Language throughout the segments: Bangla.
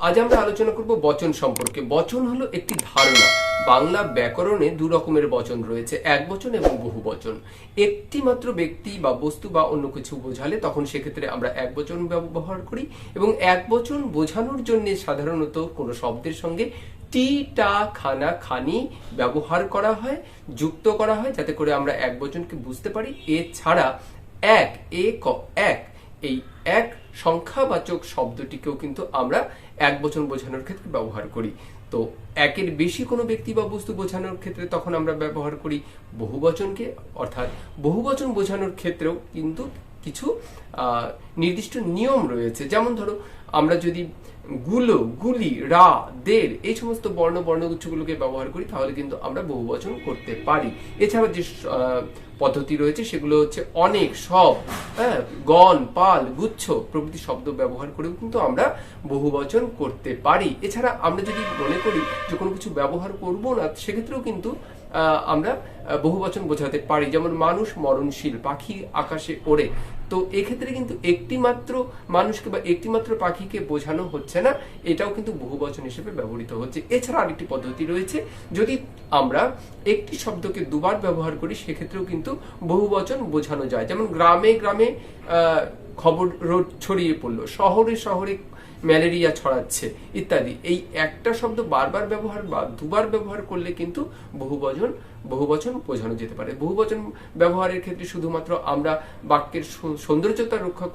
আজ আমরা আলোচনা করব বচন সম্পর্কে। বচন হলো একটি ধারণা। বাংলা ব্যাকরণে দু রকমের বচন রয়েছে, একবচন এবং বহুবচন। একটি মাত্র ব্যক্তি বা বস্তু বা অন্য কিছু বোঝালে তখন সেক্ষেত্রে আমরা একবচন ব্যবহার করি, এবং একবচন বোঝানোর জন্য সাধারণত কোনো শব্দের সঙ্গে টি, টা, খানা, খানি ব্যবহার করা হয়, যুক্ত করা হয়, যাতে করে আমরা একবচনকে বুঝতে পারি। এছাড়া এক, এক, এই এক সংখ্যাবাচক শব্দটিকেও কিন্তু আমরা একবচন বোঝানোর ক্ষেত্রে ব্যবহার করি। তো একের বেশি কোনো ব্যক্তি বা বস্তু বোঝানোর ক্ষেত্রে তখন আমরা ব্যবহার করি বহুবচনকে। অর্থাৎ বহুবচন বোঝানোর ক্ষেত্রেও কিন্তু কিছু নির্দিষ্ট নিয়ম রয়েছে। যেমন ধরো, আমরা যদি গুলো, গুলি, রা, দের এই সমস্ত বর্ণগুচ্ছগুলোকে ব্যবহার করি, তাহলে কিন্তু আমরা বহুবচন করতে পারি। এছাড়া যে পদ্ধতি রয়েছে সেগুলো হচ্ছে অনেক, সব, গণ, পাল, গুচ্ছ প্রভৃতি শব্দ ব্যবহার করেও কিন্তু আমরা বহুবচন করতে পারি। এছাড়া আমরা যদি মনে করি যে কোনো কিছু ব্যবহার করব না, সেক্ষেত্রেও কিন্তু আমরা বহুবচন বোঝাতে পারি। যেমন মানুষ মরণশীল, পাখি আকাশে ওড়ে। তো এক্ষেত্রে কিন্তু একটি মাত্র মানুষকে বা একটি মাত্র পাখিকে বোঝানো হচ্ছে না, এটাও কিন্তু বহুবচন হিসেবে ব্যবহৃত হচ্ছে। এছাড়া আরেকটি পদ্ধতি রয়েছে, যদি আমরা একটি শব্দকে দুবার ব্যবহার করি সেক্ষেত্রেও কিন্তু বহুবচন বোঝানো যায়। যেমন গ্রামে গ্রামে খবর ছড়িয়ে পড়লো, শহরে শহরে ম্যালেরিয়া ছড়াচ্ছে ইত্যাদি। এই একটা শব্দ বারবার ব্যবহার বা দুবার ব্যবহার করলে কিন্তু বহুবচন বোঝানো যেতে পারে। বহুবচন ব্যবহারের ক্ষেত্রে শুধুমাত্র আমরা বাক্যের সৌন্দর্যতা রক্ষা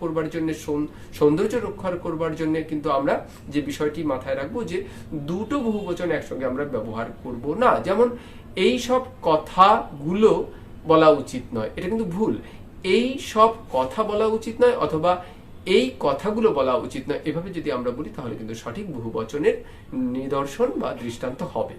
করবার জন্য কিন্তু আমরা যে বিষয়টি মাথায় রাখবো, যে দুটো বহুবচন একসঙ্গে আমরা ব্যবহার করব না। যেমন এই সব কথাগুলো বলা উচিত নয়, এটা কিন্তু ভুল। এই সব কথা বলা উচিত নয়, অথবা এই কথাগুলো বলা উচিত নয়, এভাবে যদি আমরা বলি তাহলে কিন্তু সঠিক বহুবচনের নিদর্শন বা দৃষ্টান্ত হবে।